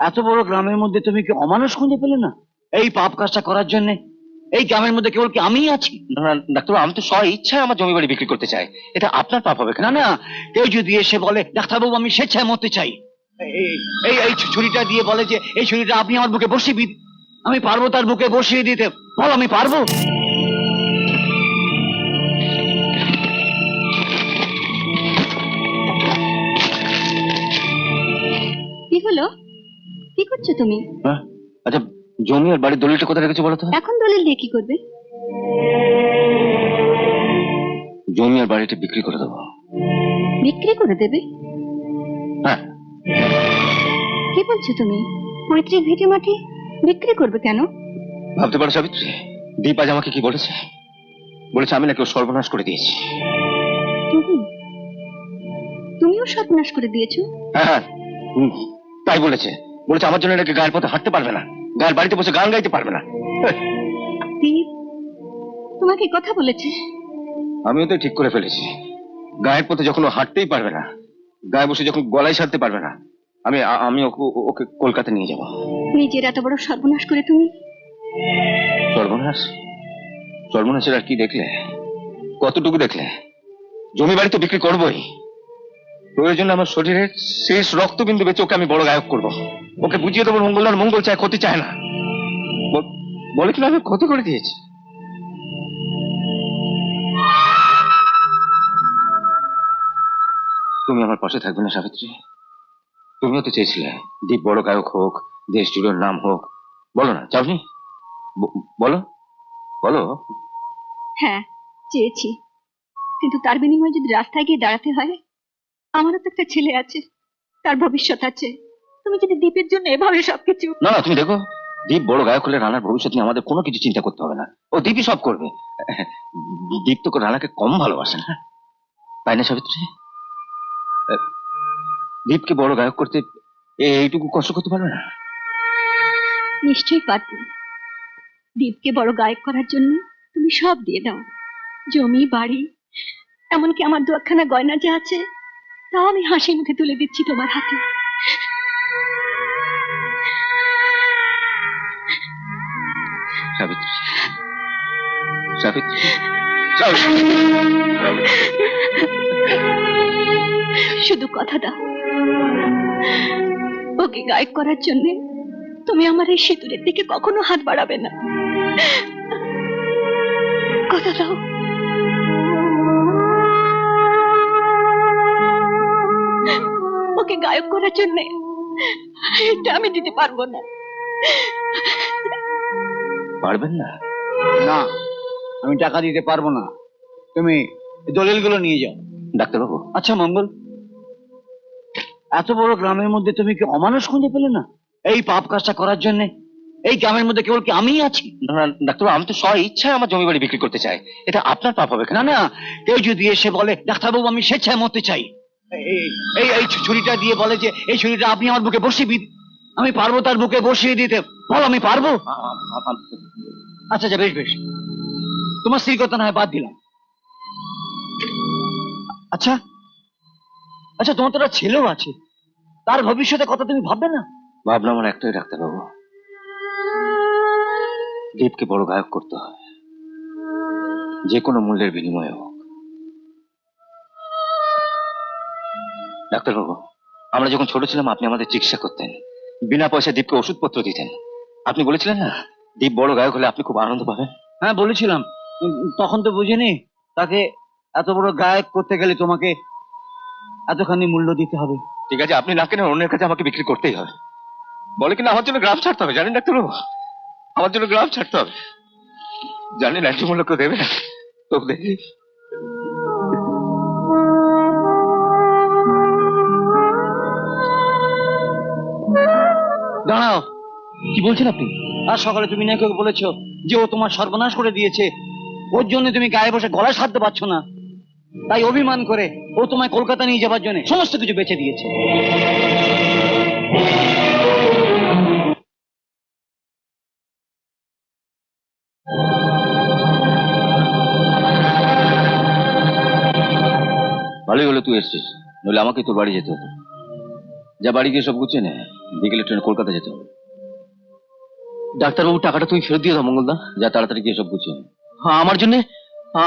এত বড় গ্রামের মধ্যে তুমি কি অমানুষ খুঁজে পেলে না এই পাপ কাজটা করার জন্য? এই গ্রামের মধ্যে কেবল কি আমিই আছি? না ডাক্তারবাবু, আমি তো স্ব ইচ্ছায় আমার জমি বাড়ি বিক্রি করতে চাই। এটা আপনার পাপ হবে না না। না, কেউ যদি এসে বলে ডাক্তারবাবু আমি স্বেচ্ছায় মরতে চাই, এই এই এই ছুরিটা দিয়ে বলে যে এই ছুরিটা আপনি আমার বুকে বসিয়ে দিন, আমি পারবো তার বুকে বসিয়ে দিতে? বল আমি পারবো? কি হলো? কি করছো তুমি? হ্যাঁ? আচ্ছা, জমি আর বাড়ির দলিলটা কোথায় রেখেছো বলো তো? এখন দলিল দিয়ে কি করবে? জমি আর বাড়িটা বিক্রি করে দেবো। বিক্রি করে দেবে? হ্যাঁ। কি বলছো তুমি? পৈতৃক ভিটে মাটি বিক্রি করবে কেন? ভাবতে পারো সাবিত্রী, দীপ আজ আমাকে কি বলেছে? বলেছে আমি নাকি ওর সর্বনাশ করে দিয়েছি। তুমি? তুমিও সর্বনাশ করে দিয়েছো? হ্যাঁ হ্যাঁ, তাই বলেছে। বলেছে আমার জন্য নাকি গায়ের পথে হাঁটতে পারবে না, গায়ের বাড়িতে বসে গান গাইতে পারবে না। দীপ তোমাকে কথা বলেছে? আমিও তো ঠিক করে ফেলেছি, গায়ের পথে যখন ও হাঁটতেই পারবে না, গায়ে বসে যখন গলায় সারতে পারবে না, আমি আমি ওকে কলকাতা নিয়ে যাব। নিজের এত বড় সর্বনাশ করে তুমি? সর্বনাশ? সর্বনাশের আর কি দেখলে? কতটুকু দেখলে? জমি বাড়ি তো বিক্রি করবোই। প্রয়োজন আমার শরীরের শেষ রক্তবিন্দু বেঁচে ওকে আমি বড় গায়ক করব। ওকে বুঝিয়ে দেবো মঙ্গল মঙ্গল চায়, ক্ষতি চায় না। বলে কিনা আমি ক্ষতি করে দিয়েছি। তুমি আমার পাশে থাকবে না সাবিত্রী? তুমিও তো চেয়েছিলে দীপ বড় গায়ক হোক, দেশ জুড়ে ওর নাম হোক। বলো না, চাওনি? বলো বলো। হ্যাঁ চেয়েছি, কিন্তু তার বিনিময়ে যদি রাস্তায় গিয়ে দাঁড়াতে হয়, আমারও তো একটা ছেলে আছে, তার ভবিষ্যৎ আছে। তুমি যদি দীপের জন্য এভাবে সবকিছু... না না, তুমি দেখো, দীপ বড় গায়ক হলে রানার ভবিষ্যৎ নিয়ে আমাদের কোনো কিছু চিন্তা করতে হবে না। ও দীপই সব করবে। দীপ তো রানাকে কম ভালোবাসে না, তাই না সাবিত্রী? দীপকে বড় গায়ক করতে এইটুকু কষ্ট করতে পারবে না? নিশ্চয়ই পারবো। দীপকে বড় গায়ক করার জন্য তুমি সব দিয়ে দাও, জমি বাড়ি, এমনকি আমার দুখানা গয়না যা আছে তাও আমি হাসি মুখে তুলে দিচ্ছি তোমার হাতে। সাবিত্রী, সাবিত্রী, শুধু কথা দাও, ওকে গায়ক করার জন্য তুমি আমার এই সিঁদুরের দিকে কখনো হাত বাড়াবে না। কথা দাও। ওকে গায়ক করার জন্য এটা আমি দিতে পারবো না। পারবেন না? না, আমি টাকা দিতে পারবো না। তুমি দলিলগুলো নিয়ে যাও। ডাক্তারবাবু, আচ্ছা মঙ্গল, এত বড় গ্রামের মধ্যে তুমি কি অমানুষ খুঁজে পেলে না এই পাপ কাজটা করার জন্য? এই গ্রামের মধ্যে কেবল কি আমিই আছি? না ডাক্তারবাবু, আমি তো স্ব ইচ্ছায় আমার জমি বাড়ি বিক্রি করতে চাই। এটা আপনার পাপ হবে না না। না, কেউ যদি এসে বলে ডাক্তারবাবু আমি স্বেচ্ছায় মরতে চাই, এই এই এই ছুরিটা দিয়ে বলে যে এই ছুরিটা আপনি আমার বুকে বসিয়ে দিন, আমি পারবো তার বুকে বসিয়ে দিতে? বল আমি পারবো? আচ্ছা আচ্ছা, বেশ বেশ, তোমার স্ত্রীর কথা না হয় বাদ দিলাম। আচ্ছা আচ্ছা, তোমার তো একটা ছেলেও আছে, তার ভবিষ্যতের কথা তুমি ভাববে না? ভাবলাম আমার একটাই ডাক্তারবাবু, দীপকে বড় গায়ক করতে হয়, যে কোনো মূল্যের বিনিময়ে হোক। ডাক্তারবাবু, আমরা যখন ছোট ছিলাম আপনি আমাদের চিকিৎসা করতেন, বিনা পয়সায় দীপকে ওষুধপত্র দিতেন। আপনি বলেছিলেন না দীপ বড় গায়ক হলে আপনি খুব আনন্দ পাবেন? হ্যাঁ বলেছিলাম, তখন তো বুঝিনি তাকে এত বড় গায়ক করতে গেলে তোমাকে এতখানি মূল্য দিতে হবে। ঠিক আছে, আপনি না কেন অন্যের কাছে আমাকে বিক্রি করতেই হবে। বলে কিনা আমার জন্য গ্রাম ছাড়তে হবে, জানেন ডাক্তারবাবু? আমার জন্য গ্রাম ছাড়তে হবে, জানেন ন্যায্য মূল্য কেউ দেবে না। তো দেখি দাঁড়াও, কি বলছেন আপনি? আজ সকালে তুমি নাকি ওকে বলেছো যে ও তোমার সর্বনাশ করে দিয়েছে, ওর জন্য তুমি গায়ে বসে গলায় সারতে পারছো না, তাই অভিমান করে ও তোমায় কলকাতা নিয়ে যাবার জন্য সমস্ত কিছু বেঁচে দিয়েছে। ভালোই হলো তুই এসছিস, নইলে আমাকে তোর বাড়ি যেতে হতো। যা বাড়ি গিয়ে সব গুছিয়ে নে, বিকেলে ট্রেনে কলকাতা যেতে হবে। ডাক্তারবাবু টাকাটা তুমি ফেরত দিয়ে দাও মঙ্গলদা। যা তাড়াতাড়ি গিয়ে সব গুছিয়ে নে। হ্যাঁ, আমার জন্য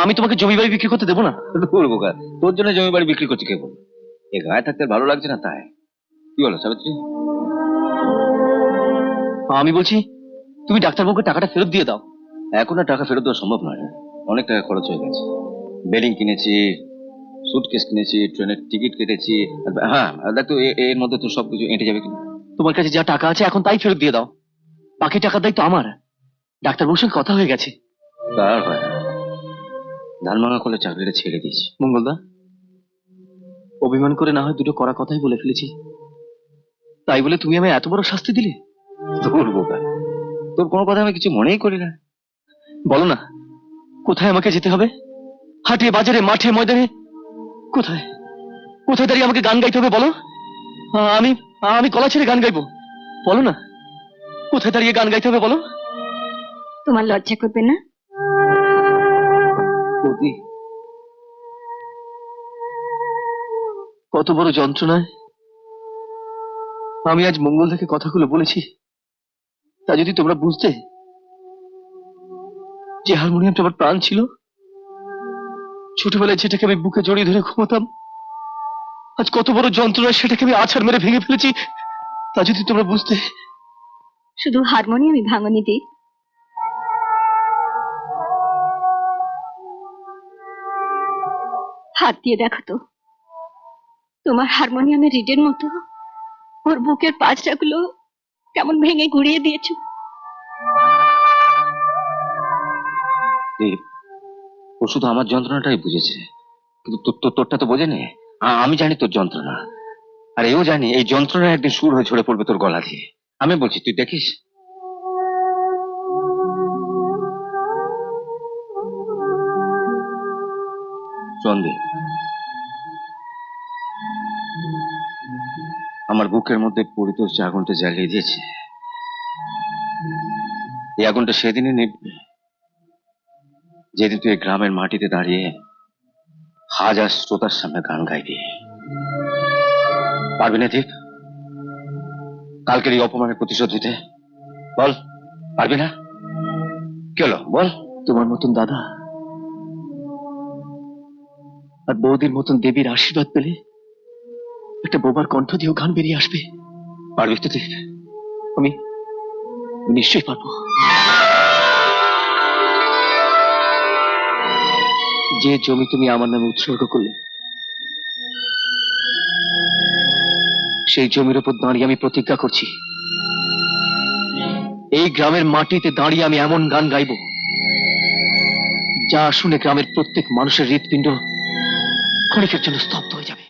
আমি তোমাকে জমি বাড়ি বিক্রি করতে দেবো না। ধুর বোকা, তোর জন্য জমি বাড়ি বিক্রি করছি কে বলবো? এ গায়ে থাকতে আর ভালো লাগছে না তাই। কি বলো সাবিত্রী? আমি বলছি তুমি ডাক্তারবাবুকে টাকাটা ফেরত দিয়ে দাও। এখন আর টাকা ফেরত দেওয়া সম্ভব নয়, অনেক টাকা খরচ হয়ে গেছে। বেডিং কিনেছি, সুটকেস কিনেছি, ট্রেনের টিকিট কেটেছি। হ্যাঁ দেখ তো, এর মধ্যে তো সবকিছু এঁটে যাবে কিনা। তোমার কাছে যা টাকা আছে এখন তাই ফেরত দিয়ে দাও, বাকি টাকার দায়িত্ব আমার। ডাক্তারবাবুর সঙ্গে কথা হয়ে গেছে। তার হয় না, ধান ভাঙা করলে চাকরিটা ছেড়ে দিয়েছি। মঙ্গলদা, অভিমান করে না হয় দুটো কড়া কথাই বলে ফেলেছি, তাই বলে তুমি আমায় এত বড় শাস্তি দিলে? ধুর বোকা, তোর কোনো কথা আমি কিছু মনেই করি না। বলো না, কোথায় আমাকে যেতে হবে? হাটে, বাজারে, মাঠে, ময়দানে, কোথায় কোথায় দাঁড়িয়ে আমাকে গান গাইতে হবে বলো? আমি আমি গলা ছেড়ে গান গাইবো, বলো না। কোথায় দাঁড়িয়ে গান গাইতে হবে বলো? তোমার লজ্জা করবে না? বৌদি, কত বড় যন্ত্রণায় আমি আজ মঙ্গল থেকে কথাগুলো বলেছি, তা যদি তোমরা বুঝতে। যে হারমোনিয়ামটা আমার প্রাণ ছিল, ছোটবেলায় যেটাকে আমি বুকে জড়িয়ে ধরে ঘুমাতাম, আজ কত বড় যন্ত্রণায় সেটাকে আমি আছাড় মেরে ভেঙে ফেলেছি, তা যদি তোমরা বুঝতে। শুধু হারমোনিয়ামই ভাঙনি দীপ, হাত দিয়ে দেখো তো, তোমার হারমোনিয়ামের রিডের মতো ওর বুকের পাঁচটাগুলো কেমন ভেঙে গুড়িয়ে দিয়েছো। দীপ, ও শুধু আমার যন্ত্রণাটাই বুঝেছে, কিন্তু তোরটা তো বোঝেনি। আমি জানি তোর যন্ত্রণা, আর এও জানি এই যন্ত্রণা একদিন সুর হয়ে ঝরে পড়বে তোর গলা দিয়ে। আমি বলছি তুই দেখিস। চন্দী, আমার বুকের মধ্যে পরিতোষ যে আগুনটা জ্বালিয়ে দিয়েছে, এই আগুনটা সেদিনই নিববে যেদিন তুই এই গ্রামের মাটিতে দাঁড়িয়ে হাজার শ্রোতার সামনে গান গাইবি। পারবি না দীপ কালকের এই অপমানের প্রতিশোধ দিতে? বল, পারবি না? কি হলো বল? তোমার মতন দাদা আর বৌদির মতন দেবীর আশীর্বাদ পেলে একটা বোবার কণ্ঠ দিয়েও গান বেরিয়ে আসবে। পারবি তো দীপ? আমি নিশ্চয়ই পারবো। যে জমি তুমি আমার নামে উৎসর্গ করলে, সেই জমির উপর দাঁড়িয়ে আমি প্রতিজ্ঞা করছি, এই গ্রামের মাটিতে দাঁড়িয়ে আমি এমন গান গাইব যা শুনে গ্রামের প্রত্যেক মানুষের হৃৎপিণ্ড ক্ষণিকের জন্য স্তব্ধ হয়ে যাবে।